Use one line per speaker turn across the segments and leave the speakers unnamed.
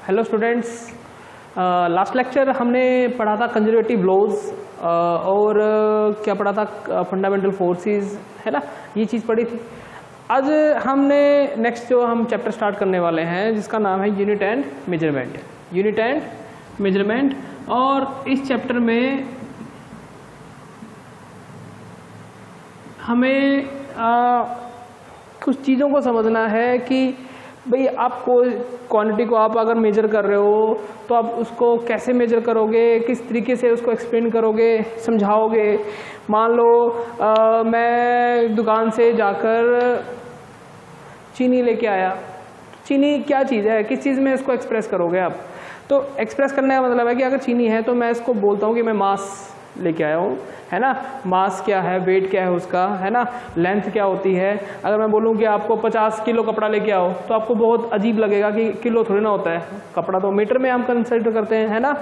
Hello students, last lecture हमने पढ़ा था कंजर्वेटिव लॉज और क्या पढ़ा था, फंडामेंटल फोर्सेस, है ना, ये चीज़ पढ़ी थी। आज हमने नेक्स्ट जो हम चैप्टर स्टार्ट करने वाले हैं जिसका नाम है unit and measurement. Unit and measurement, और इस चैप्टर में हमें कुछ चीज़ों को समझना है कि भाई आपको क्वांटिटी को आप अगर मेजर कर रहे हो तो आप उसको कैसे मेजर करोगे, किस तरीके से उसको एक्सप्लेन करोगे, समझाओगे। मान लो मैं दुकान से जाकर चीनी लेके आया। चीनी क्या चीज़ है, किस चीज़ में इसको एक्सप्रेस करोगे आप? तो एक्सप्रेस करने का मतलब है कि अगर चीनी है तो मैं इसको बोलता हूँ कि मैं मास लेके आया हूँ, है ना। मास क्या है, वेट क्या है उसका, है ना, लेंथ क्या होती है। अगर मैं बोलूँ कि आपको 50 किलो कपड़ा लेके आओ तो आपको बहुत अजीब लगेगा कि किलो थोड़ी ना होता है, कपड़ा तो मीटर में हम कंसिडर करते हैं, है ना।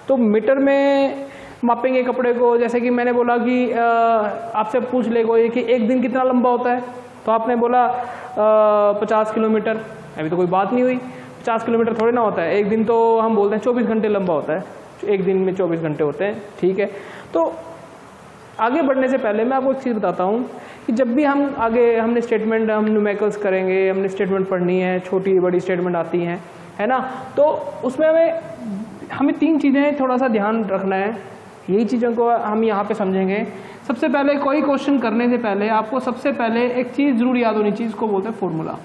तो मीटर में मापेंगे कपड़े को। जैसे कि मैंने बोला कि आपसे पूछ ले कोई कि एक दिन कितना लंबा होता है, तो आपने बोला 50 किलोमीटर। अभी तो कोई बात नहीं हुई, 50 किलोमीटर थोड़ी ना होता है। एक दिन तो हम बोलते हैं 24 घंटे लंबा होता है, एक दिन में 24 घंटे होते हैं, ठीक है। तो आगे बढ़ने से पहले मैं आपको एक चीज़ बताता हूँ कि जब भी हम आगे हमने स्टेटमेंट, हम न्यूमेरिकल्स करेंगे, हमने स्टेटमेंट पढ़नी है, छोटी बड़ी स्टेटमेंट आती हैं, है ना। तो उसमें हमें 3 चीज़ें थोड़ा सा ध्यान रखना है। यही चीज़ों को हम यहाँ पे समझेंगे। सबसे पहले कोई क्वेश्चन करने से पहले आपको सबसे पहले एक चीज़ जरूर याद होनी चाहिए, इसको बोलते हैं फॉर्मूला।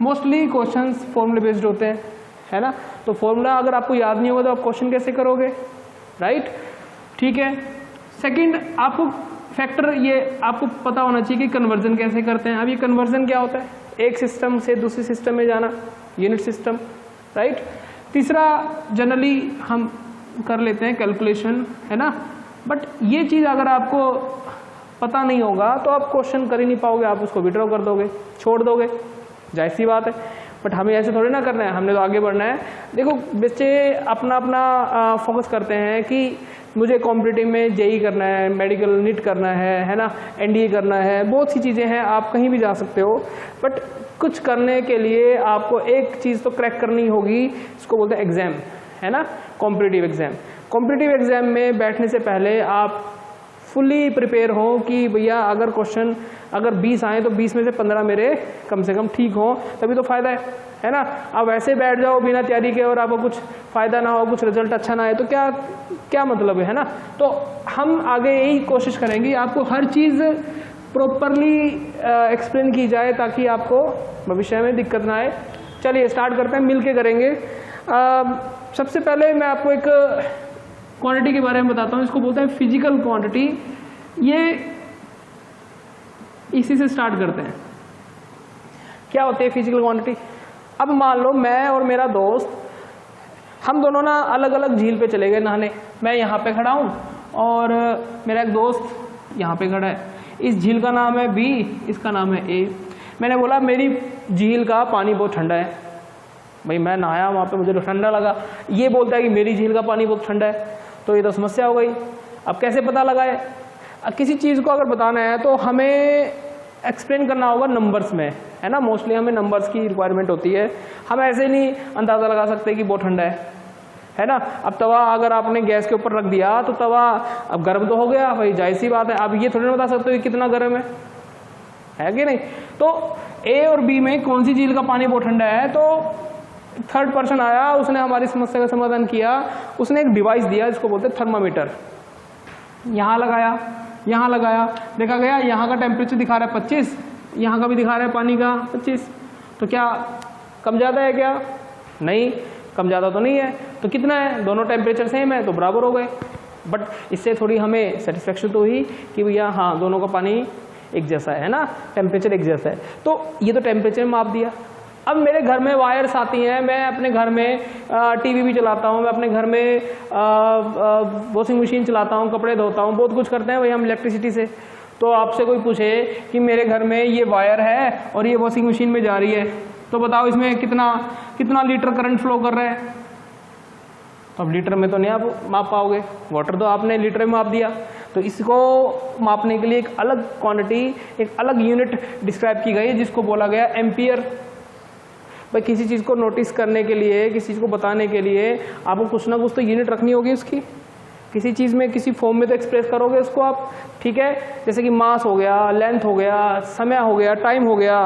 मोस्टली क्वेश्चंस फॉर्मूले बेस्ड होते हैं, है ना। तो फॉर्मूला अगर आपको याद नहीं होगा तो आप क्वेश्चन कैसे करोगे, राइट, ठीक है। सेकंड, आपको फैक्टर, ये आपको पता होना चाहिए कि कन्वर्जन कैसे करते हैं। अब ये कन्वर्जन क्या होता है, एक सिस्टम से दूसरे सिस्टम में जाना, यूनिट सिस्टम, राइट। तीसरा, जनरली हम कर लेते हैं कैलकुलेशन, है ना। बट ये चीज़ अगर आपको पता नहीं होगा तो आप क्वेश्चन कर ही नहीं पाओगे, आप उसको विड्रॉ कर दोगे, छोड़ दोगे, जाहिर सी बात है। बट हमें ऐसे थोड़ी ना करना है, हमने तो आगे बढ़ना है। देखो बच्चे अपना अपना फोकस करते हैं कि मुझे कॉम्पिटिटिव में जेई करना है, मेडिकल नीट करना है ना, एनडीए करना है, बहुत सी चीज़ें हैं, आप कहीं भी जा सकते हो। बट कुछ करने के लिए आपको एक चीज़ तो क्रैक करनी होगी, इसको बोलते हैं एग्ज़ाम, है ना, कॉम्पिटिटिव एग्ज़ाम। कॉम्पिटिटिव एग्ज़ाम में बैठने से पहले आप फुली प्रिपेयर हो कि भैया अगर क्वेश्चन अगर 20 आए तो 20 में से 15 मेरे कम से कम ठीक हो, तभी तो फ़ायदा है ना। आप वैसे बैठ जाओ बिना तैयारी के और आपको कुछ फ़ायदा ना हो, कुछ रिजल्ट अच्छा ना आए तो क्या मतलब है ना। तो हम आगे यही कोशिश करेंगे आपको हर चीज़ प्रॉपरली एक्सप्लेन की जाए ताकि आपको भविष्य में दिक्कत ना आए। चलिए स्टार्ट करते हैं, मिल के करेंगे। सबसे पहले मैं आपको एक क्वांटिटी के बारे में बताता हूँ, इसको बोलते हैं फिजिकल क्वांटिटी। ये इसी से स्टार्ट करते हैं। क्या होती है फिजिकल क्वांटिटी? अब मान लो मैं और मेरा दोस्त, हम दोनों ना अलग अलग झील पे चले गए नहाने। मैं यहाँ पे खड़ा हूँ और मेरा एक दोस्त यहाँ पे खड़ा है। इस झील का नाम है बी, इसका नाम है ए। मैंने बोला मेरी झील का पानी बहुत ठंडा है। भाई मैं नहाया वहाँ पे, मुझे तो ठंडा लगा। ये बोलता है कि मेरी झील का पानी बहुत ठंडा है, तो ये तो समस्या हो गई। अब कैसे पता लगाए? किसी चीज़ को अगर बताना है तो हमें एक्सप्लेन करना होगा नंबर्स में, है ना। मोस्टली हमें नंबर्स की रिक्वायरमेंट होती है। हम ऐसे नहीं अंदाज़ा लगा सकते कि बहुत ठंडा है ना। अब तवा अगर आपने गैस के ऊपर रख दिया तो तवा अब गर्म तो हो गया, भाई जाहिर सी बात है। अब ये थोड़ी ना बता सकते हो कि कितना गर्म है कि नहीं। तो ए और बी में कौन सी झील का पानी बहुत ठंडा है? तो थर्ड पर्सन आया, उसने हमारी समस्या का समाधान किया। उसने एक डिवाइस दिया जिसको बोलते हैं थर्मामीटर। यहाँ लगाया, यहाँ लगाया, देखा गया यहाँ का टेम्परेचर दिखा रहा है 25, यहाँ का भी दिखा रहा है पानी का 25। तो क्या कम ज़्यादा है क्या? नहीं, कम ज़्यादा तो नहीं है। तो कितना है? दोनों टेम्परेचर सेम है तो बराबर हो गए। बट इससे थोड़ी हमें सेटिस्फेक्शन तो हुई कि भैया हाँ दोनों का पानी एक जैसा है ना, टेम्परेचर एक जैसा है। तो ये तो टेम्परेचर माप दिया। अब मेरे घर में वायर्स आती हैं, मैं अपने घर में टीवी भी चलाता हूँ, मैं अपने घर में वॉशिंग मशीन चलाता हूँ, कपड़े धोता हूँ, बहुत कुछ करते हैं भाई हम इलेक्ट्रिसिटी से। तो आपसे कोई पूछे कि मेरे घर में ये वायर है और ये वॉशिंग मशीन में जा रही है, तो बताओ इसमें कितना लीटर करंट फ्लो कर रहा है? तो अब लीटर में तो नहीं आप माप पाओगे, वाटर तो आपने लीटर में माप दिया। तो इसको मापने के लिए एक अलग क्वांटिटी, एक अलग यूनिट डिस्क्राइब की गई है जिसको बोला गया एम्पियर। भाई किसी चीज़ को नोटिस करने के लिए, किसी चीज़ को बताने के लिए आपको कुछ ना कुछ तो यूनिट रखनी होगी उसकी, किसी चीज़ में किसी फॉर्म में तो एक्सप्रेस करोगे उसको आप, ठीक है। जैसे कि मास हो गया, लेंथ हो गया, समय हो गया, टाइम हो गया,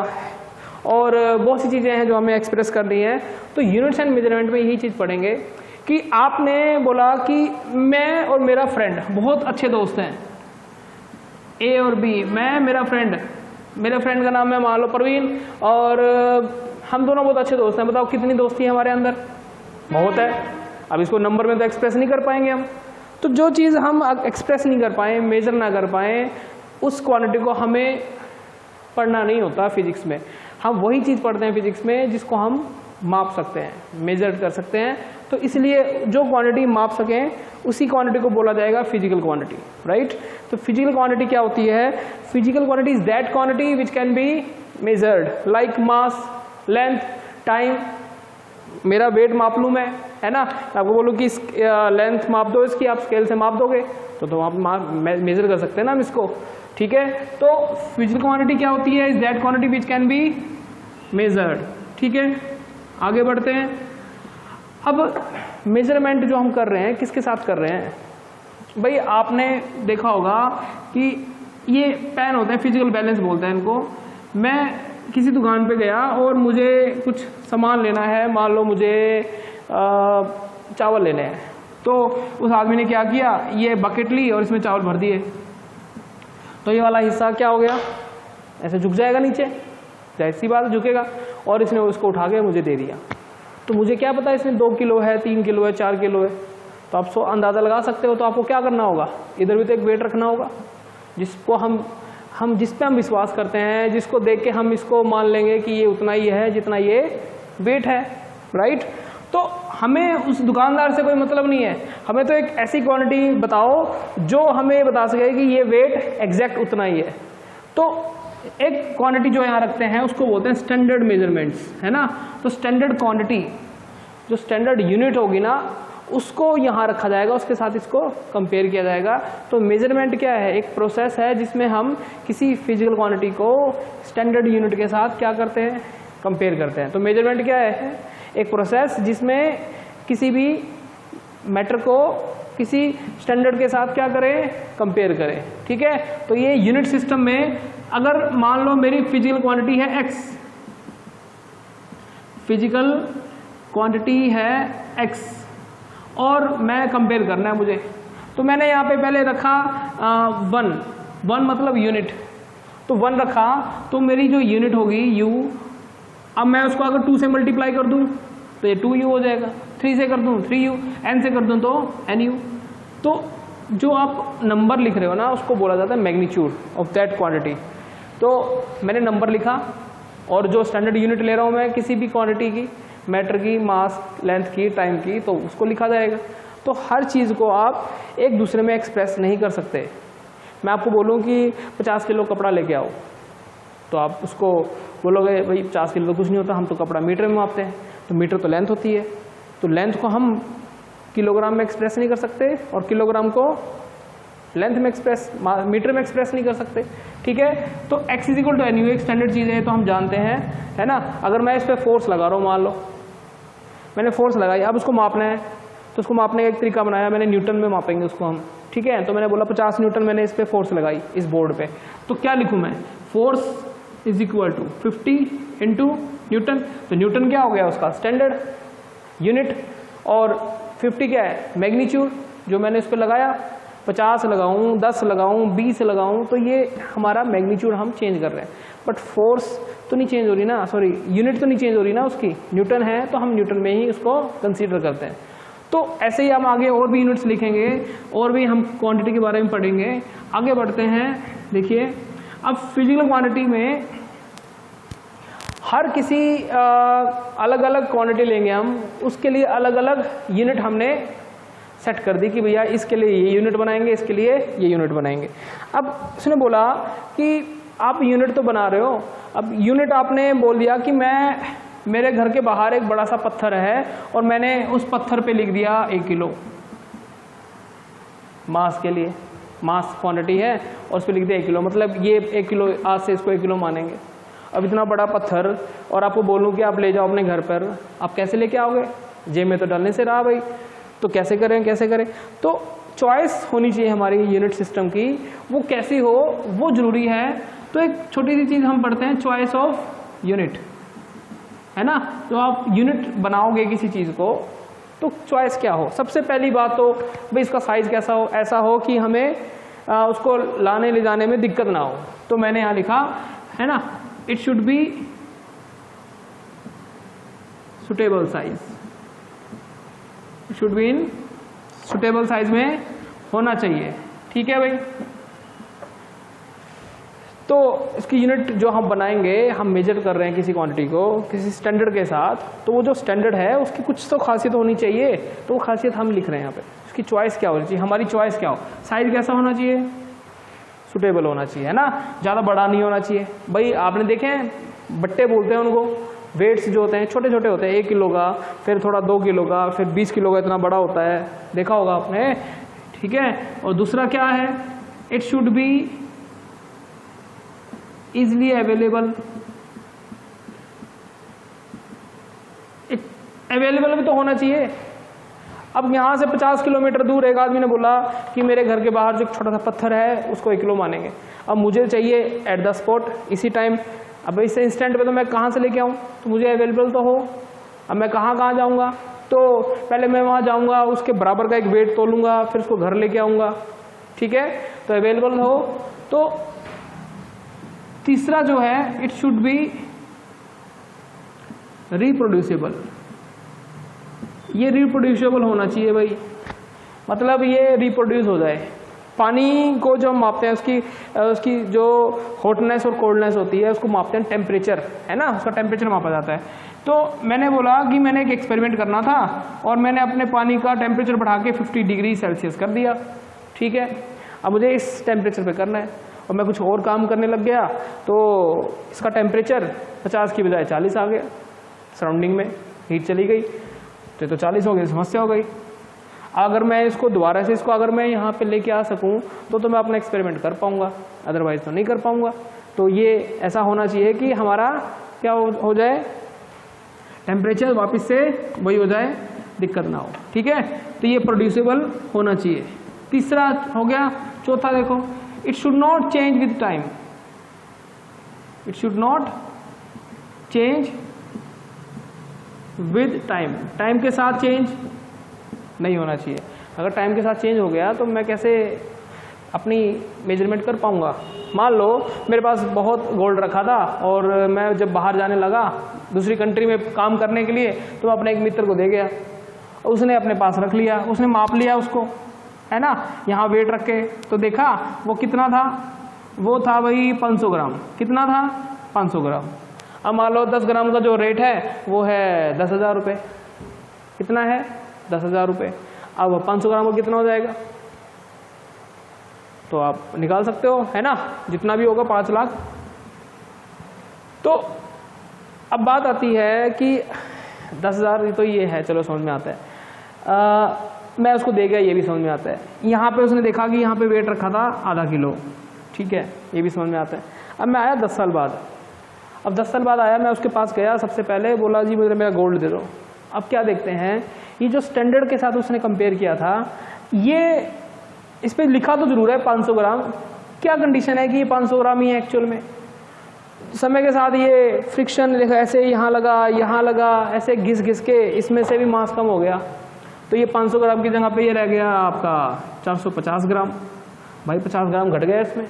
और बहुत सी चीज़ें हैं जो हमें एक्सप्रेस करनी है। तो यूनिट्स एंड मेजरमेंट में यही चीज़ पढ़ेंगे कि आपने बोला कि मैं और मेरा फ्रेंड बहुत अच्छे दोस्त हैं, ए और बी, मैं मेरा फ्रेंड, मेरे फ्रेंड का नाम है मान लो प्रवीण, और हम दोनों बहुत अच्छे दोस्त हैं। बताओ कितनी दोस्ती है हमारे अंदर? बहुत है। अब इसको नंबर में तो एक्सप्रेस नहीं कर पाएंगे हम। तो जो चीज़ हम एक्सप्रेस नहीं कर पाएँ, मेजर ना कर पाएँ, उस क्वांटिटी को हमें पढ़ना नहीं होता फिजिक्स में। हम वही चीज़ पढ़ते हैं फिजिक्स में जिसको हम माप सकते हैं, मेजर कर सकते हैं। तो इसलिए जो क्वांटिटी माप सकें उसी क्वांटिटी को बोला जाएगा फिजिकल क्वांटिटी, राइट। तो फिजिकल क्वांटिटी क्या होती है? Physical quantity is that quantity which can be measured, like mass, length, time. मेरा वेट माप लूँ मैं, है ना, आपको बोलूँ कि लेंथ माप दो इसकी, आप स्केल से माप दोगे तो आप मेजर कर सकते हैं ना हम इसको, ठीक है। तो फिजिकल क्वांटिटी क्या होती है? Is that quantity which can be measured, ठीक है। आगे बढ़ते हैं। अब मेजरमेंट जो हम कर रहे हैं किसके साथ कर रहे हैं? भाई आपने देखा होगा कि ये पेन होते हैं, फिजिकल बैलेंस बोलते हैं इनको। मैं किसी दुकान पे गया और मुझे कुछ सामान लेना है, मान लो मुझे चावल लेने हैं, तो उस आदमी ने क्या किया, ये बकेट ली और इसमें चावल भर दिए। तो ये वाला हिस्सा क्या हो गया? ऐसे झुक जाएगा नीचे, जाहिर सी बात झुकेगा, और इसने उसको उठा के मुझे दे दिया। तो मुझे क्या पता इसमें 2 किलो है, 3 किलो है, 4 किलो है, तो आप अंदाज़ा लगा सकते हो। तो आपको क्या करना होगा? इधर भी तो एक वेट रखना होगा जिसको हम जिस पे हम विश्वास करते हैं, जिसको देख के हम इसको मान लेंगे कि ये उतना ही है जितना ये वेट है, राइट। तो हमें उस दुकानदार से कोई मतलब नहीं है, हमें तो एक ऐसी क्वांटिटी बताओ जो हमें बता सके कि ये वेट एग्जैक्ट उतना ही है। तो एक क्वांटिटी जो यहाँ रखते हैं उसको बोलते हैं स्टैंडर्ड मेजरमेंट्स, है ना। तो स्टैंडर्ड क्वांटिटी, जो स्टैंडर्ड यूनिट होगी ना, उसको यहाँ रखा जाएगा, उसके साथ इसको कंपेयर किया जाएगा। तो मेजरमेंट क्या है? एक प्रोसेस है जिसमें हम किसी फिजिकल क्वांटिटी को स्टैंडर्ड यूनिट के साथ क्या करते हैं? कंपेयर करते हैं। तो मेजरमेंट क्या है? एक प्रोसेस जिसमें किसी भी मैटर को किसी स्टैंडर्ड के साथ क्या करें? कंपेयर करें, ठीक है। तो ये यूनिट सिस्टम में अगर मान लो मेरी फिजिकल क्वांटिटी है x, फिजिकल क्वांटिटी है x, और मैं कंपेयर करना है मुझे, तो मैंने यहाँ पे पहले रखा 1 मतलब यूनिट, तो 1 रखा, तो मेरी जो यूनिट होगी u, अब मैं उसको अगर 2 से मल्टीप्लाई कर दूं तो ये 2u हो जाएगा, 3 से कर दूं 3u, n से कर दूं तो nu। तो जो आप नंबर लिख रहे हो ना उसको बोला जाता है मैग्नीट्यूड ऑफ दैट क्वांटिटी। तो मैंने नंबर लिखा, और जो स्टैंडर्ड यूनिट ले रहा हूँ मैं किसी भी क्वांटिटी की, मैटर की, मास, लेंथ की, टाइम की, तो उसको लिखा जाएगा। तो हर चीज़ को आप एक दूसरे में एक्सप्रेस नहीं कर सकते। मैं आपको बोलूँ कि 50 किलो कपड़ा लेके आओ, तो आप उसको बोलोगे भाई 50 किलो तो कुछ नहीं होता, हम तो कपड़ा मीटर में मापते हैं। तो मीटर तो लेंथ होती है, तो लेंथ को हम किलोग्राम में एक्सप्रेस नहीं कर सकते, और किलोग्राम को लेंथ में मीटर में एक्सप्रेस नहीं कर सकते, ठीक है। तो x = nu एक स्टैंडर्ड चीज़ है, तो हम जानते हैं, है ना। अगर मैं इस पर फोर्स लगा रहा हूँ, मान लो मैंने फोर्स लगाई, अब उसको मापना है, तो उसको मापने का एक तरीका बनाया मैंने, न्यूटन में मापेंगे उसको हम, ठीक है। तो मैंने बोला 50 न्यूटन मैंने इस पर फोर्स लगाई, इस बोर्ड पे, तो क्या लिखूँ मैं? Force = 50 × Newton. तो न्यूटन क्या हो गया उसका? स्टैंडर्ड यूनिट, और 50 क्या है? मैग्नीट्यूड, जो मैंने इस पर लगाया। 50 लगाऊं, 10 लगाऊं, 20 लगाऊं, तो ये हमारा मैग्नीट्यूड हम चेंज कर रहे हैं, बट फोर्स तो नहीं चेंज हो रही ना, सॉरी यूनिट तो नहीं चेंज हो रही ना उसकी, न्यूटन है, तो हम न्यूटन में ही उसको कंसीडर करते हैं। तो ऐसे ही हम आगे और भी यूनिट्स लिखेंगे, और भी हम क्वांटिटी के बारे में पढ़ेंगे। आगे बढ़ते हैं। देखिए, अब फिजिकल क्वांटिटी में हर किसी अलग अलग क्वांटिटी लेंगे हम, उसके लिए अलग अलग यूनिट हमने सेट कर दी कि भैया इसके लिए ये यूनिट बनाएंगे, इसके लिए ये यूनिट बनाएंगे। अब उसने बोला कि आप यूनिट तो बना रहे हो, अब यूनिट आपने बोल दिया कि मेरे घर के बाहर एक बड़ा सा पत्थर है और मैंने उस पत्थर पे लिख दिया 1 किलो मास के लिए, मास क्वांटिटी है, और उस पर लिख दिया 1 किलो, मतलब ये 1 किलो, आज से इसको 1 किलो मानेंगे। अब इतना बड़ा पत्थर और आपको बोलूँ कि आप ले जाओ अपने घर पर, आप कैसे लेके आओगे? जेब में तो डालने से रहा भाई, तो कैसे करें? तो चॉइस होनी चाहिए हमारी यूनिट सिस्टम की, वो कैसी हो वो ज़रूरी है। तो एक छोटी सी चीज़ हम पढ़ते हैं, चॉइस ऑफ यूनिट, है ना। तो आप यूनिट बनाओगे किसी चीज़ को तो चॉइस क्या हो? सबसे पहली बात तो भाई इसका साइज़ कैसा हो, ऐसा हो कि हमें उसको लाने ले जाने में दिक्कत ना हो। तो मैंने यहाँ लिखा है ना, it should be suitable size, it should be in suitable size में होना चाहिए, ठीक है भाई। तो इसकी यूनिट जो हम बनाएंगे, हम मेजर कर रहे हैं किसी क्वांटिटी को किसी स्टैंडर्ड के साथ, तो वो जो स्टैंडर्ड है उसकी कुछ तो खासियत होनी चाहिए, तो वो खासियत हम लिख रहे हैं यहाँ पे। उसकी चॉइस क्या होनी चाहिए, हमारी चॉइस क्या हो? साइज कैसा होना चाहिए? सुटेबल होना चाहिए, है ना, ज़्यादा बड़ा नहीं होना चाहिए। भाई आपने देखे हैं बट्टे बोलते हैं उनको, वेट्स जो होते हैं छोटे छोटे होते हैं, 1 किलो का, फिर थोड़ा 2 किलो का, फिर 20 किलो का, इतना बड़ा होता है, देखा होगा आपने, ठीक है। और दूसरा क्या है, it should be easily available, available भी तो होना चाहिए। अब यहाँ से 50 किलोमीटर दूर एक आदमी ने बोला कि मेरे घर के बाहर जो छोटा सा पत्थर है उसको 1 किलो मानेंगे, अब मुझे चाहिए एट द स्पॉट, इसी टाइम। अब इस इंस्टेंट पे तो मैं कहाँ से लेके आऊँ? तो मुझे अवेलेबल तो हो। अब मैं कहाँ जाऊँगा? तो पहले मैं वहाँ जाऊँगा, उसके बराबर का एक वेट तोलूँगा, फिर उसको घर लेके आऊँगा, ठीक है। तो अवेलेबल हो। तो तीसरा जो है, इट शुड बी रिप्रोड्यूसेबल, ये रिप्रोड्यूसेबल होना चाहिए भाई, मतलब ये रिप्रोड्यूस हो जाए। पानी को जो हम मापते हैं उसकी जो हॉटनेस और कोल्डनेस होती है उसको मापते हैं टेम्परेचर, है ना, उसका टेम्परेचर मापा जाता है। तो मैंने बोला कि मैंने एक एक्सपेरिमेंट करना था और मैंने अपने पानी का टेम्परेचर बढ़ा के 50 डिग्री सेल्सियस कर दिया, ठीक है। अब मुझे इस टेम्परेचर पे करना है और मैं कुछ और काम करने लग गया, तो इसका टेम्परेचर 50 की बजाय 40 आ गया, सराउंडिंग में हीट चली गई, तो 40 हो गई, समस्या हो गई। अगर मैं इसको दोबारा से अगर मैं यहाँ पे लेके आ सकूँ तो मैं अपना एक्सपेरिमेंट कर पाऊँगा, अदरवाइज तो नहीं कर पाऊँगा। तो ये ऐसा होना चाहिए कि हमारा क्या हो जाए, टेम्परेचर वापस से वही हो जाए, दिक्कत ना हो, ठीक है। तो ये प्रोड्यूसेबल होना चाहिए। तीसरा हो गया। चौथा देखो, it should not change with time, it should not change with time, time के साथ चेंज नहीं होना चाहिए। अगर टाइम के साथ चेंज हो गया तो मैं कैसे अपनी मेजरमेंट कर पाऊँगा? मान लो मेरे पास बहुत गोल्ड रखा था और मैं जब बाहर जाने लगा दूसरी कंट्री में काम करने के लिए, तो मैं अपने एक मित्र को दे गया, उसने अपने पास रख लिया, उसने माप लिया उसको, है ना, यहाँ वेट रख के, तो देखा वो कितना था, वो था वही 500 ग्राम। कितना था? 500 ग्राम। अब मान लो 10 ग्राम का जो रेट है वो है 10,000 रुपये। कितना है? 10,000 रुपये। अब 500 ग्राम को कितना हो जाएगा? तो आप निकाल सकते हो, है ना, जितना भी होगा 5 लाख। तो अब बात आती है कि 10,000 तो ये है, चलो समझ में आता है। मैं उसको दे गया, ये भी समझ में आता है। यहाँ पे उसने देखा कि यहाँ पे वेट रखा था आधा किलो, ठीक है, ये भी समझ में आता है। अब मैं आया 10 साल बाद, अब 10 साल बाद आया, मैं उसके पास गया, सबसे पहले बोला जी मुझे मेरा गोल्ड दे दो। अब क्या देखते हैं, ये जो स्टैंडर्ड के साथ उसने कंपेयर किया था, ये इस पर लिखा तो जरूर है 500 ग्राम, क्या कंडीशन है कि ये 500 ग्राम ही है एक्चुअल में? समय के साथ ये फ्रिक्शन ऐसे यहाँ लगा, ऐसे घिस घिस के इसमें से भी मास कम हो गया, तो ये 500 ग्राम की जगह पे ये रह गया आपका 450 ग्राम। भाई 50 ग्राम घट गया, इसमें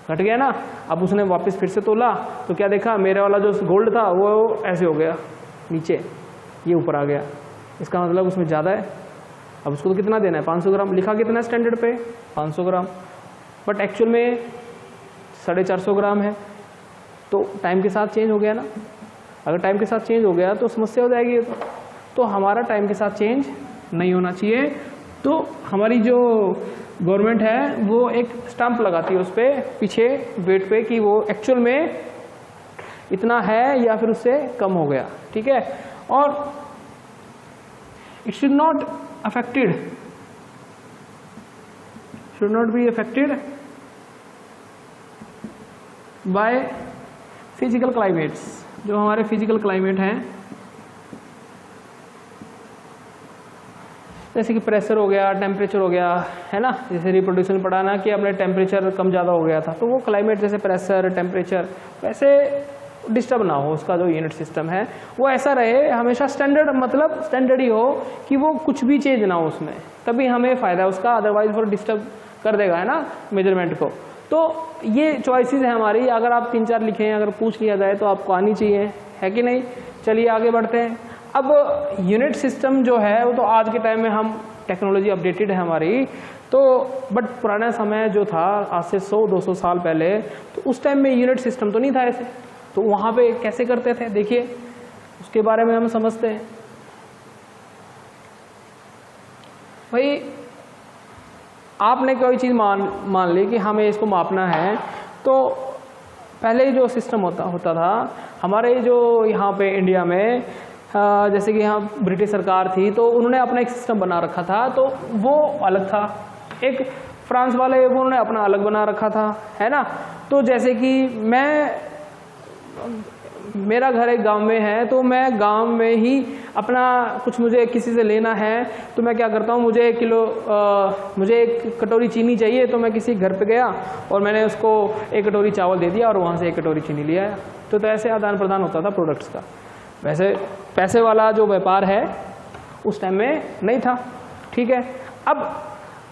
घट गया ना। अब उसने वापस फिर से तोला, तो क्या देखा, मेरे वाला जो गोल्ड था वो ऐसे हो गया नीचे, ये ऊपर आ गया, इसका मतलब उसमें ज़्यादा है। अब उसको तो कितना देना है? 500 ग्राम। लिखा कितना स्टैंडर्ड पे? 500 ग्राम, बट एक्चुअल में 450 ग्राम है। तो टाइम के साथ चेंज हो गया ना। अगर टाइम के साथ चेंज हो गया तो समस्या हो जाएगी। तो हमारा टाइम के साथ चेंज नहीं होना चाहिए। तो हमारी जो गवर्नमेंट है वो एक स्टैंप लगाती है उस पर पीछे वेट पे कि वो एक्चुअल में इतना है या फिर उससे कम हो गया, ठीक है। और it should not affected, should not be affected by physical climates, जो हमारे फिजिकल क्लाइमेट हैं, जैसे कि प्रेशर हो गया, टेम्परेचर हो गया, है ना, जैसे रिप्रोड्यूशन पढ़ा ना कि अपने टेम्परेचर कम ज़्यादा हो गया था, तो वो क्लाइमेट जैसे प्रेशर टेम्परेचर वैसे डिस्टर्ब ना हो, उसका जो यूनिट सिस्टम है वो ऐसा रहे हमेशा स्टैंडर्ड, मतलब स्टैंडर्ड ही हो कि वो कुछ भी चेंज ना हो उसमें, तभी हमें फ़ायदा है उसका, अदरवाइज वो डिस्टर्ब कर देगा, है ना, मेजरमेंट को। तो ये चॉइसेस है हमारी, अगर आप 3-4 लिखें, अगर पूछ लिया जाए तो आपको आनी चाहिए, है कि नहीं। चलिए आगे बढ़ते हैं। अब यूनिट सिस्टम जो है वो तो आज के टाइम में हम टेक्नोलॉजी अपडेटेड है हमारी, तो बट पुराना समय जो था आज से 100-200 साल पहले, तो उस टाइम में यूनिट सिस्टम तो नहीं था ऐसे, तो वहाँ पे कैसे करते थे, देखिए उसके बारे में हम समझते हैं। भाई आपने कोई चीज़ मान ली कि हमें इसको मापना है, तो पहले जो सिस्टम होता था हमारे जो यहाँ पे इंडिया में, जैसे कि यहाँ ब्रिटिश सरकार थी तो उन्होंने अपना एक सिस्टम बना रखा था, तो वो अलग था। एक फ्रांस वाले उन्होंने अपना अलग बना रखा था, है ना। तो जैसे कि मेरा घर एक गांव में है, तो मैं गांव में ही अपना कुछ मुझे किसी से लेना है, तो मैं क्या करता हूँ, मुझे एक कटोरी चीनी चाहिए, तो मैं किसी घर पे गया और मैंने उसको 1 कटोरी चावल दे दिया और वहाँ से 1 कटोरी चीनी ले आया। तो ऐसे आदान प्रदान होता था प्रोडक्ट्स का। वैसे पैसे वाला जो व्यापार है उस टाइम में नहीं था, ठीक है। अब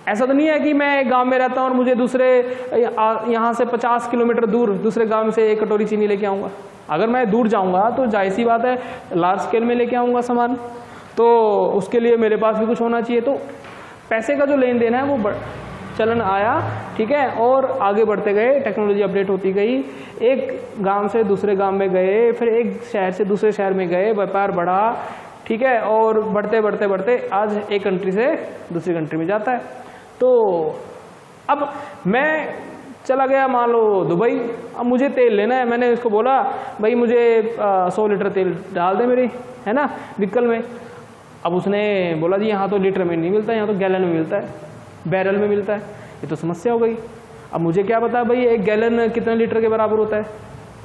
ऐसा तो नहीं है कि मैं एक गांव में रहता हूँ और मुझे दूसरे यहाँ से 50 किलोमीटर दूर दूसरे गांव से 1 कटोरी चीनी लेके आऊँगा। अगर मैं दूर जाऊँगा तो जाहिर सी बात है लार्ज स्केल में लेके आऊँगा सामान, तो उसके लिए मेरे पास भी कुछ होना चाहिए। तो पैसे का जो लेन देन है वो चलन आया, ठीक है, और आगे बढ़ते गए, टेक्नोलॉजी अपडेट होती गई, एक गांव से दूसरे गांव में गए, फिर एक शहर से दूसरे शहर में गए, व्यापार बढ़ा, ठीक है, और बढ़ते बढ़ते बढ़ते आज एक कंट्री से दूसरी कंट्री में जाता है। तो अब मैं चला गया मान लो दुबई, अब मुझे तेल लेना है, मैंने इसको बोला भाई मुझे 100 लीटर तेल डाल दे मेरी, है ना, व्हीकल में। अब उसने बोला जी यहाँ तो लीटर में नहीं मिलता, यहाँ तो गैलन में मिलता है, बैरल में मिलता है। ये तो समस्या हो गई। अब मुझे क्या पता भाई 1 गैलन कितने लीटर के बराबर होता है,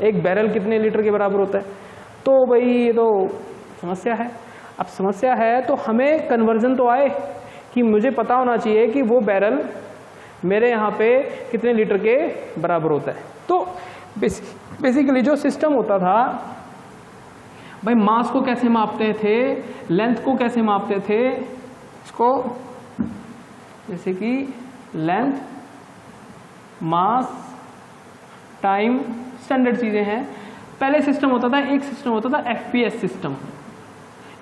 1 बैरल कितने लीटर के बराबर होता है, तो भाई ये तो समस्या है। अब समस्या है तो हमें कन्वर्जन तो आए कि मुझे पता होना चाहिए कि वो बैरल मेरे यहाँ पे कितने लीटर के बराबर होता है। तो बेसिकली जो सिस्टम होता था भाई, मास को कैसे मापते थे, लेंथ को कैसे मापते थे, इसको जैसे कि लेंथ, मास, टाइम, स्टैंडर्ड चीज़ें हैं। पहले सिस्टम होता था, एक सिस्टम होता था FPS सिस्टम,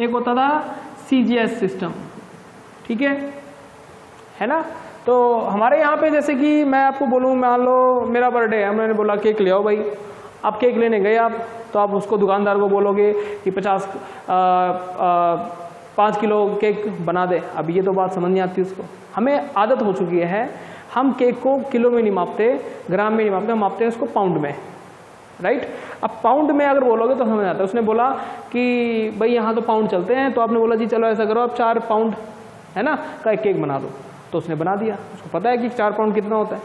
एक होता था CGS सिस्टम, ठीक है ना। तो हमारे यहाँ पे जैसे कि मैं आपको बोलूँ, मान लो मेरा बर्थडे है, मैंने बोला केक ले आओ भाई, आप केक लेने गए आप, तो आप उसको दुकानदार को बोलोगे कि 5 किलो केक बना दे। अब ये तो बात समझ नहीं आती उसको, हमें आदत हो चुकी है, हम केक को किलो में नहीं मापते, ग्राम में नहीं मापते, हम मापते हैं उसको पाउंड में, राइट। अब पाउंड में अगर बोलोगे तो समझ आता है। उसने बोला कि भाई यहाँ तो पाउंड चलते हैं, तो आपने बोला जी चलो ऐसा करो आप 4 पाउंड है ना का एक केक बना दो, तो उसने बना दिया। उसको पता है कि 4 पाउंड कितना होता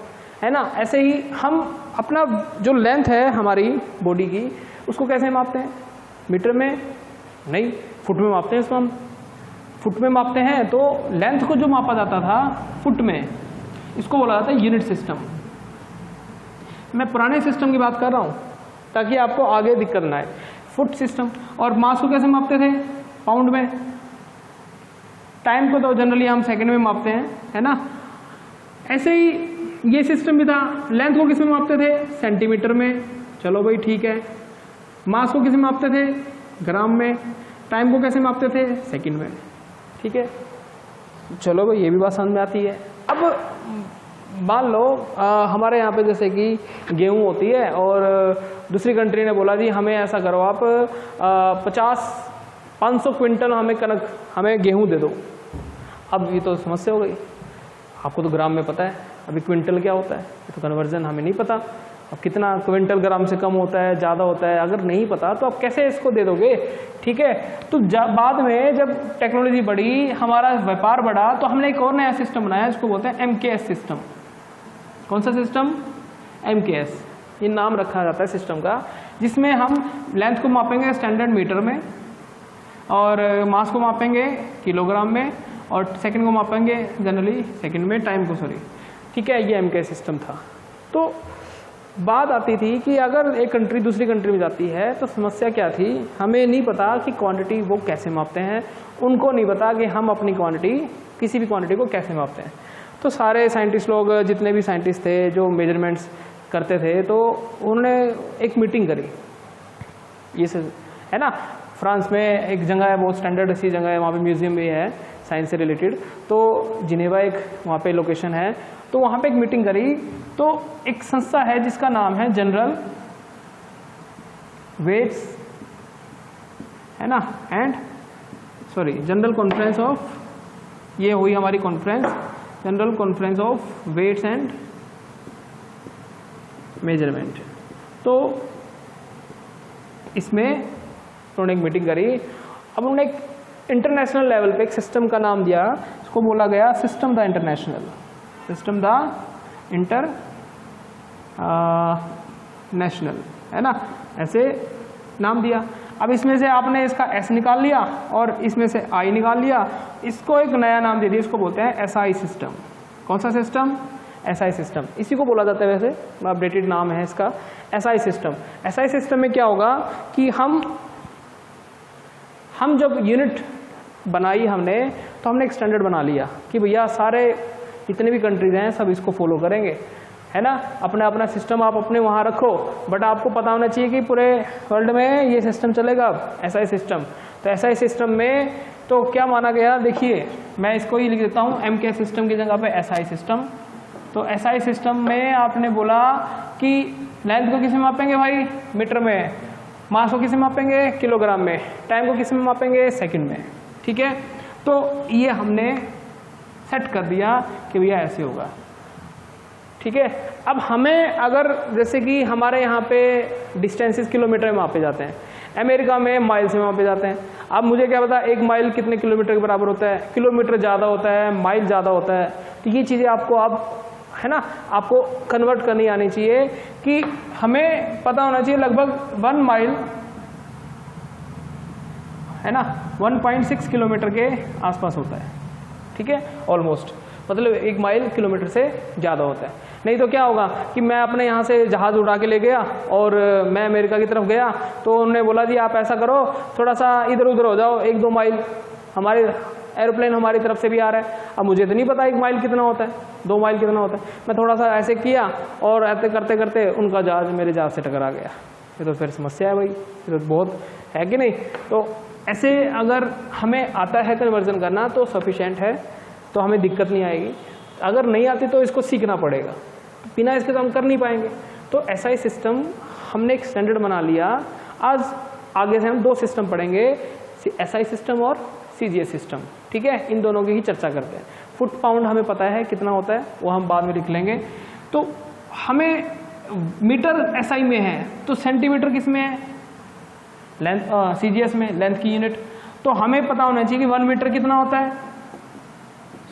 है ना। ऐसे ही हम अपना जो लेंथ है हमारी बॉडी की, उसको कैसे मापते हैं, मीटर में नहीं, फुट में मापते हैं। इसको हम फुट में मापते हैं, तो लेंथ को जो मापा जाता था फुट में, इसको बोला जाता है यूनिट सिस्टम। मैं पुराने सिस्टम की बात कर रहा हूँ ताकि आपको आगे दिक्कत ना आए। Foot system. और मास को कैसे मापते थे, पाउंड में। टाइम को तो जनरली हम सेकंड में मापते हैं, है ना। ऐसे ही ये सिस्टम भी था। लेंथ को किस में मापते थे, सेंटीमीटर में, चलो भाई ठीक है। मास को किस में मापते थे, ग्राम में। टाइम को कैसे मापते थे, सेकंड में, ठीक है। चलो भाई ये भी बात समझ में आती है। अब मान लो हमारे यहाँ पे जैसे कि गेहूँ होती है और दूसरी कंट्री ने बोला जी हमें ऐसा करो आप 500 क्विंटल हमें गेहूँ दे दो। अब ये तो समस्या हो गई। आपको तो ग्राम में पता है, अभी क्विंटल क्या होता है, तो कन्वर्जन हमें नहीं पता। अब कितना क्विंटल ग्राम से कम होता है, ज़्यादा होता है, अगर नहीं पता तो आप कैसे इसको दे दोगे, ठीक है। तो बाद में जब टेक्नोलॉजी बढ़ी, हमारा व्यापार बढ़ा, तो हमने एक और नया सिस्टम बनाया, इसको बोलते हैं MKS सिस्टम। कौन सा सिस्टम, MKS, ये नाम रखा जाता है सिस्टम का। जिसमें हम लेंथ को मापेंगे स्टैंडर्ड मीटर में और मास को मापेंगे किलोग्राम में और सेकंड को मापेंगे जनरली सेकंड में, टाइम को सॉरी, ठीक है। ये MK सिस्टम था। तो बात आती थी कि अगर एक कंट्री दूसरी कंट्री में जाती है तो समस्या क्या थी, हमें नहीं पता कि क्वांटिटी वो कैसे मापते हैं, उनको नहीं पता कि हम अपनी क्वांटिटी किसी भी क्वांटिटी को कैसे मापते हैं। तो सारे साइंटिस्ट लोग, जितने भी साइंटिस्ट थे जो मेजरमेंट्स करते थे, तो उन्होंने एक मीटिंग करी, ये है ना, फ्रांस में एक जगह है, बहुत स्टैंडर्ड सी जगह है, वहाँ पे म्यूजियम भी है साइंस से रिलेटेड, तो जिनेवा एक वहाँ पे लोकेशन है। तो वहाँ पे एक मीटिंग करी, तो एक संस्था है जिसका नाम है जनरल वेट्स, है ना, and sorry general conference of, ये हुई हमारी conference, general conference of weights and measurement. तो इसमें उन्होंने एक मीटिंग करी। अब उन्होंने एक इंटरनेशनल लेवल पे एक सिस्टम का नाम दिया, उसको बोला गया system the international, system the international, है ना, ऐसे नाम दिया। अब इसमें से आपने इसका S निकाल लिया और इसमें से I निकाल लिया, इसको एक नया नाम दे दिया, इसको बोलते हैं SI सिस्टम। कौन सा सिस्टम? SI सिस्टम, इसी को बोला जाता है, वैसे अपडेटेड नाम है इसका SI सिस्टम। SI सिस्टम में क्या होगा कि हम जब यूनिट बनाई हमने, तो हमने एक स्टैंडर्ड बना लिया कि भैया सारे जितने भी कंट्रीज हैं सब इसको फॉलो करेंगे, है ना। अपना अपना सिस्टम आप अपने वहाँ रखो, बट आपको पता होना चाहिए कि पूरे वर्ल्ड में ये सिस्टम चलेगा, SI सिस्टम। तो SI सिस्टम में तो क्या माना गया, देखिए मैं इसको ही लिख देता हूँ, MK सिस्टम की जगह पे SI सिस्टम। तो SI सिस्टम में आपने बोला कि लेंथ को किस में मापेंगे भाई, मीटर में, मास को किस में मापेंगे, किलोग्राम में, टाइम को किस में मापेंगे, सेकंड में, ठीक है। तो ये हमने सेट कर दिया कि भैया ऐसे होगा, ठीक है। अब हमें अगर जैसे कि हमारे यहाँ पे डिस्टेंसेस किलोमीटर में मापे जाते हैं, अमेरिका में माइल्स में मापे जाते हैं। अब मुझे क्या पता एक माइल कितने किलोमीटर के बराबर होता है, किलोमीटर ज़्यादा होता है, माइल ज़्यादा होता है। तो ये चीज़ें आपको है ना, आपको कन्वर्ट करनी आनी चाहिए कि हमें पता होना चाहिए लगभग 1 माइल, है ना, 1.6 किलोमीटर के आसपास होता है, ठीक है, ऑलमोस्ट, मतलब 1 माइल किलोमीटर से ज़्यादा होता है। नहीं तो क्या होगा कि मैं अपने यहाँ से जहाज़ उड़ा के ले गया और मैं अमेरिका की तरफ गया, तो उन्होंने बोला जी आप ऐसा करो, थोड़ा सा इधर उधर हो जाओ, 1-2 माइल, हमारे एरोप्लेन हमारी तरफ से भी आ रहा है। अब मुझे तो नहीं पता 1 माइल कितना होता है, 2 माइल कितना होता है। मैं थोड़ा सा ऐसे किया और ऐसे करते करते उनका जहाज़ मेरे जहाज़ से टकरा गया। ये तो फिर समस्या है भाई, ये तो बहुत है कि नहीं। तो ऐसे अगर हमें आता है कन्वर्जन करना तो सफिशेंट है, तो हमें दिक्कत नहीं आएगी। अगर नहीं आती तो इसको सीखना पड़ेगा, बिना इसके तो हम कर नहीं पाएंगे। तो SI सिस्टम हमने एक स्टैंडर्ड बना लिया। आज आगे से हम 2 सिस्टम पढ़ेंगे, SI सिस्टम और CGS सिस्टम, ठीक है। इन दोनों की ही चर्चा करते हैं। फुट पाउंड हमें पता है कितना होता है, वो हम बाद में लिख लेंगे। तो हमें मीटर SI में है, तो सेंटीमीटर किस में है, लेंथ, CGS में लेंथ की यूनिट। तो हमें पता होना चाहिए कि 1 मीटर कितना होता है,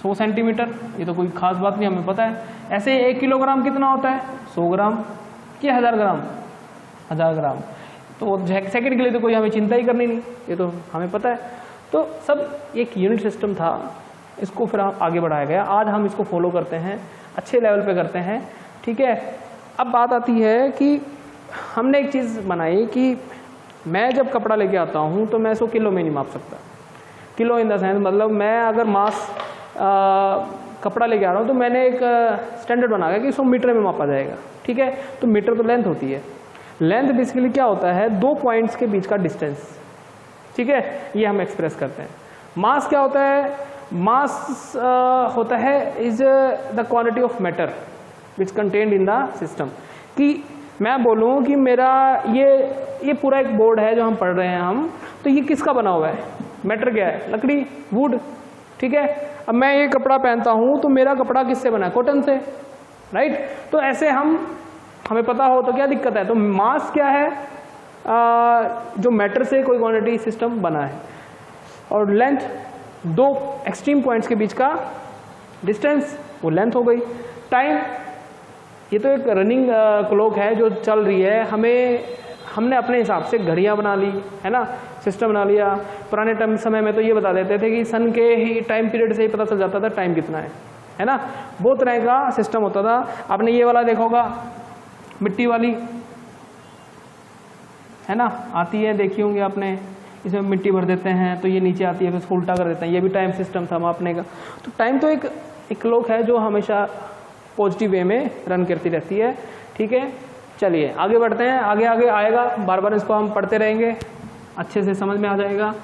100 सेंटीमीटर। ये तो कोई खास बात नहीं, हमें पता है। ऐसे 1 किलोग्राम कितना होता है, 100 ग्राम कि 1000 ग्राम, 1000 ग्राम। तो सेकंड के लिए तो कोई हमें चिंता ही करनी नहीं, ये तो हमें पता है। तो सब एक यूनिट सिस्टम था, इसको फिर आगे बढ़ाया गया। आज हम इसको फॉलो करते हैं, अच्छे लेवल पे करते हैं, ठीक है। अब बात आती है कि हमने एक चीज़ बनाई कि मैं जब कपड़ा लेके आता हूँ तो मैं इसको किलो में नहीं माप सकता। किलो इन द सेंस मतलब मैं अगर मास कपड़ा लेके आ रहा हूँ तो मैंने एक स्टैंडर्ड बना कि इसको मीटर में मापा जाएगा, ठीक है। तो मीटर तो लेंथ होती है। लेंथ बेसिकली क्या होता है, 2 पॉइंट्स के बीच का डिस्टेंस, ठीक है, ये हम एक्सप्रेस करते हैं। मास क्या होता है, मास होता है is the quantity of matter which contained in the system. कि मैं बोलूँ कि मेरा ये पूरा एक बोर्ड है जो हम पढ़ रहे हैं हम, तो ये किसका बना हुआ है, मैटर क्या है, लकड़ी, वुड, ठीक है। अब मैं ये कपड़ा पहनता हूँ तो मेरा कपड़ा किससे बना है, कॉटन से, राइट। तो ऐसे हमें पता हो तो क्या दिक्कत है। तो मास क्या है, जो मैटर से कोई क्वांटिटी सिस्टम बना है। और लेंथ 2 एक्सट्रीम पॉइंट्स के बीच का डिस्टेंस, वो लेंथ हो गई। टाइम, ये तो एक रनिंग क्लॉक है जो चल रही है, हमने अपने हिसाब से घड़ियाँ बना ली, है ना, सिस्टम बना लिया। पुराने समय में तो ये बता देते थे कि सन के ही टाइम पीरियड से ही पता चल जाता था टाइम कितना है ना, बहुत तरह का सिस्टम होता था। आपने ये वाला देखा होगा, मिट्टी वाली, है ना, आती है, देखी होंगी आपने, इसमें मिट्टी भर देते हैं तो ये नीचे आती है, फिर इसको उल्टा कर देते हैं, ये भी टाइम सिस्टम था मापने का। तो टाइम तो एक क्लॉक है जो हमेशा पॉजिटिव वे में रन करती रहती है, ठीक है। चलिए आगे बढ़ते हैं, आगे आगे आएगा, बार बार इसको हम पढ़ते रहेंगे, अच्छे से समझ में आ जाएगा।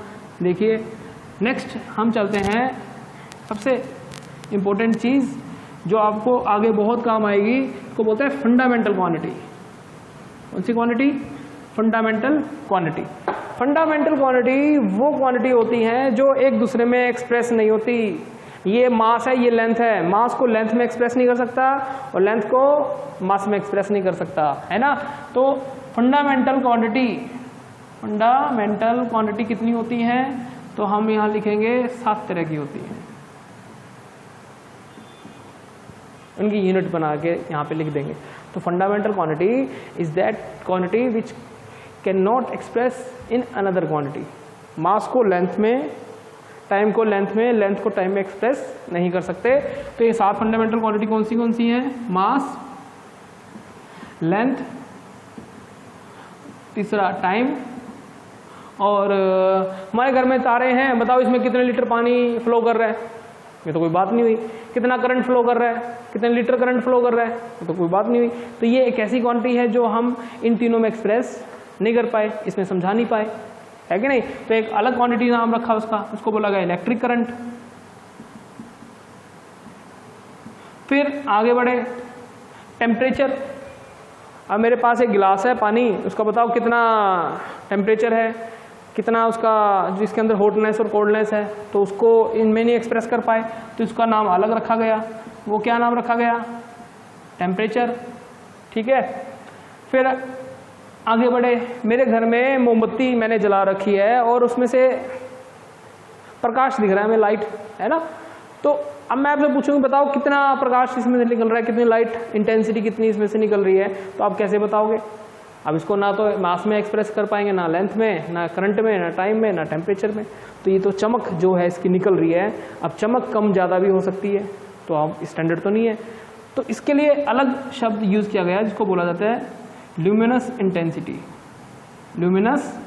देखिए नेक्स्ट हम चलते हैं, सबसे इम्पोर्टेंट चीज़ जो आपको आगे बहुत काम आएगी, उसको बोलते हैं फंडामेंटल क्वांटिटी। कौन सी quantity? Fundamental quantity. Fundamental quantity वो क्वांटिटी होती हैं जो एक दूसरे में एक्सप्रेस नहीं होती। ये मास है, ये लेंथ है, मास को लेंथ में एक्सप्रेस नहीं कर सकता और लेंथ को मास में एक्सप्रेस नहीं कर सकता, है ना। तो फंडामेंटल क्वांटिटी कितनी होती हैं? तो हम यहाँ लिखेंगे 7 तरह की होती हैं, उनकी यूनिट बना के यहाँ पे लिख देंगे। तो fundamental quantity is that quantity which can not express in another quantity. Mass को लेंथ में, टाइम को लेंथ में, लेंथ को टाइम में एक्सप्रेस नहीं कर सकते। तो ये 7 फंडामेंटल क्वांटिटी कौन सी हैं? मास, लेंथ, तीसरा टाइम, और हमारे घर में तारे हैं, बताओ इसमें कितने लीटर पानी फ्लो कर रहा है? ये तो कोई बात नहीं हुई। कितना करंट फ्लो कर रहा है? कितने लीटर करंट फ्लो कर रहा है? ये तो कोई बात नहीं हुई। तो ये एक ऐसी क्वांटिटी है जो हम इन तीनों में एक्सप्रेस नहीं कर पाए, इसमें समझा नहीं पाए, है कि नहीं। तो एक अलग क्वांटिटी नाम रखा उसका, उसको बोला गया इलेक्ट्रिक करंट। फिर आगे बढ़े, टेम्परेचर। अब मेरे पास एक गिलास है पानी, उसका बताओ कितना टेम्परेचर है, कितना उसका जिसके अंदर हॉटनेस और कोल्डनेस है, तो उसको इनमें नहीं एक्सप्रेस कर पाए, तो इसका नाम अलग रखा गया। वो क्या नाम रखा गया? टेम्परेचर, ठीक है। फिर आगे बढ़े, मेरे घर में मोमबत्ती मैंने जला रखी है और उसमें से प्रकाश दिख रहा है, हमें लाइट, है ना। तो अब मैं आपसे पूछूंगा बताओ कितना प्रकाश इसमें से निकल रहा है, कितनी लाइट इंटेंसिटी कितनी इसमें से निकल रही है, तो आप कैसे बताओगे? अब इसको ना तो मास में एक्सप्रेस कर पाएंगे, ना लेंथ में, ना करंट में, ना टाइम में, ना टेम्परेचर में। तो ये तो चमक जो है इसकी निकल रही है। अब चमक कम ज़्यादा भी हो सकती है, तो अब स्टैंडर्ड तो नहीं है। तो इसके लिए अलग शब्द यूज़ किया गया जिसको बोला जाता है ल्यूमिनस इंटेंसिटी। ल्यूमिनस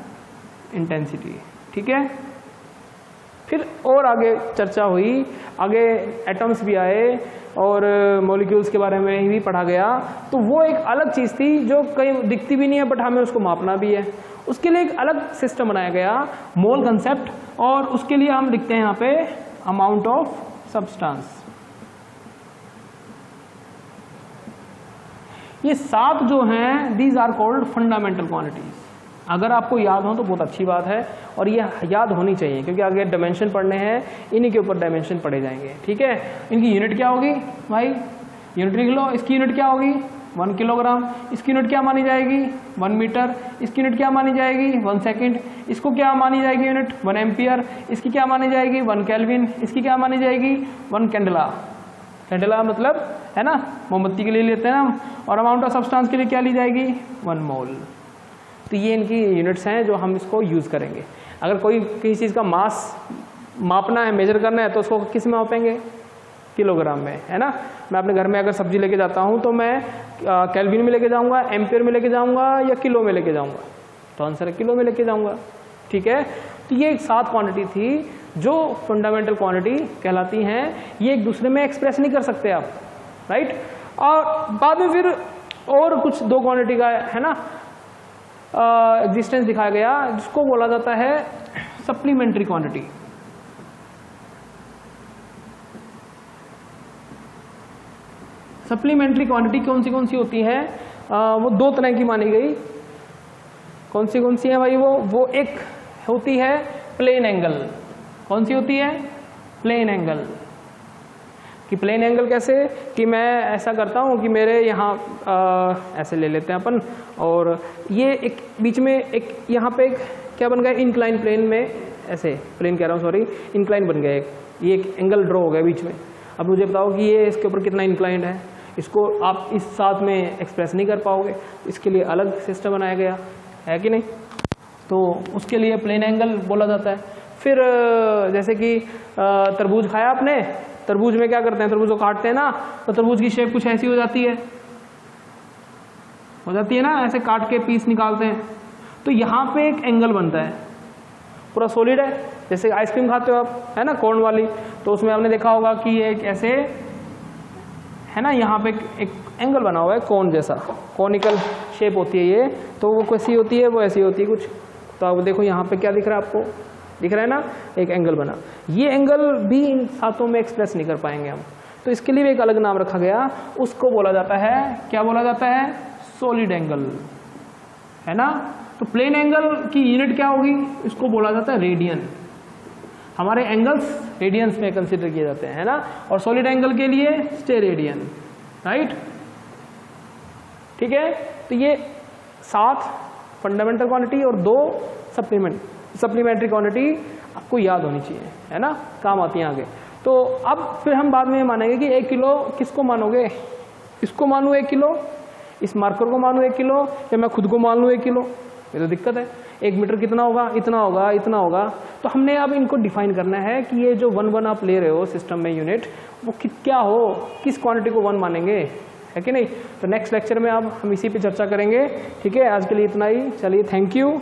इंटेंसिटी, ठीक है। फिर और आगे चर्चा हुई, आगे एटम्स भी आए और मॉलिक्यूल्स के बारे में भी पढ़ा गया। तो वो एक अलग चीज़ थी जो कहीं दिखती भी नहीं है बट हमें उसको मापना भी है। उसके लिए एक अलग सिस्टम बनाया गया, मोल कंसेप्ट, और उसके लिए हम लिखते हैं यहाँ पे अमाउंट ऑफ सब्सटेंस। ये 7 जो हैं these are called fundamental quantities. अगर आपको याद हो तो बहुत अच्छी बात है, और ये याद होनी चाहिए क्योंकि आगे डायमेंशन पढ़ने हैं, इन्हीं के ऊपर डायमेंशन पढ़े जाएंगे, ठीक है। इनकी यूनिट क्या होगी भाई? यूनिट लिख लो। इसकी यूनिट क्या होगी? 1 किलोग्राम। इसकी यूनिट क्या मानी जाएगी? 1 मीटर। इसकी यूनिट क्या मानी जाएगी? 1 सेकेंड। इसको क्या मानी जाएगी यूनिट? 1 एम्पियर। इसकी क्या मानी जाएगी? 1 केल्विन। इसकी क्या मानी जाएगी? 1 कैंडला। कैंडला मतलब, है ना, मोमबत्ती के लिए लेते हैं हम। और अमाउंट ऑफ सब्सटेंस के लिए क्या ली जाएगी? 1 मोल। तो ये इनकी यूनिट्स हैं जो हम इसको यूज़ करेंगे। अगर कोई किसी चीज़ का मास मापना है, मेजर करना है, तो उसको किस में मापेंगे? किलोग्राम में, है ना। मैं अपने घर में अगर सब्जी लेके जाता हूँ तो मैं केल्विन में लेके जाऊँगा, एम्पियर में लेके जाऊँगा या किलो में लेके जाऊँगा? तो आंसर है किलो में लेके जाऊँगा, ठीक है। तो ये एक 7 क्वांटिटी थी जो फंडामेंटल क्वांटिटी कहलाती हैं। ये एक दूसरे में एक्सप्रेस नहीं कर सकते आप, राइट। और बाद में फिर और कुछ 2 क्वांटिटी का, है ना, एग्जिस्टेंस दिखाया गया जिसको बोला जाता है सप्लीमेंट्री क्वांटिटी। सप्लीमेंट्री क्वांटिटी कौन सी होती है? वो 2 तरह की मानी गई। कौन सी है भाई? वो एक होती है प्लेन एंगल। कौन सी होती है? Plane angle. कि प्लेन एंगल कैसे? कि मैं ऐसा करता हूँ कि मेरे यहाँ ऐसे ले लेते हैं अपन, और ये एक बीच में एक यहाँ पे एक क्या बन गया? इंक्लाइन प्लेन में, ऐसे प्लेन कह रहा हूँ, सॉरी, इंक्लाइन बन गया एक, ये एक एंगल ड्रॉ हो गया बीच में। अब मुझे बताओ कि ये इसके ऊपर कितना इंक्लाइंड है। इसको आप इस साथ में एक्सप्रेस नहीं कर पाओगे, इसके लिए अलग सिस्टम बनाया गया। है कि नहीं? तो उसके लिए प्लेन एंगल बोला जाता है। फिर जैसे कि तरबूज खाया आपने, तरबूज में क्या करते हैं, तरबूज को काटते हैं ना, तो तरबूज की शेप कुछ ऐसी हो जाती है ना, ऐसे काट के पीस निकालते हैं, तो यहाँ पे एक एंगल बनता है, पूरा सॉलिड है। जैसे आइसक्रीम खाते हो आप, है ना, कोन वाली, तो उसमें आपने देखा होगा कि ये एक ऐसे है ना, यहाँ पे एक एंगल बना हुआ है, कोन जैसा, कोनिकल शेप होती है ये, तो वो कैसी होती है, वो ऐसी होती है कुछ। तो आप देखो यहाँ पे क्या दिख रहा है आपको, दिख रहा है ना, एक एंगल बना। ये एंगल भी इन सातों में एक्सप्रेस नहीं कर पाएंगे हम, तो इसके लिए भी एक अलग नाम रखा गया, उसको बोला जाता है, क्या बोला जाता है, सॉलिड एंगल, है ना। तो प्लेन एंगल की यूनिट क्या होगी, इसको बोला जाता है रेडियन। हमारे एंगल्स रेडियंस में कंसिडर किए जाते हैं, है ना, और सॉलिड एंगल के लिए स्टेरेडियन, राइट, ठीक है। तो ये 7 फंडामेंटल क्वांटिटी और 2 सप्लीमेंट्री क्वांटिटी आपको याद होनी चाहिए, है ना, काम आती है आगे। तो अब फिर हम बाद में मानेंगे कि 1 किलो किसको मानोगे, इसको मानूँ 1 किलो, इस मार्कर को मानूँ 1 किलो, या मैं खुद को मान लूँ 1 किलो, ये तो दिक्कत है। 1 मीटर कितना होगा, इतना होगा, इतना होगा। तो हमने अब इनको डिफाइन करना है कि ये जो 1 आप ले रहे हो सिस्टम में यूनिट, वो क्या हो, किस क्वांटिटी को 1 मानेंगे, है कि नहीं। तो नेक्स्ट लेक्चर में अब हम इसी पे चर्चा करेंगे, ठीक है। आज के लिए इतना ही, चलिए, थैंक यू।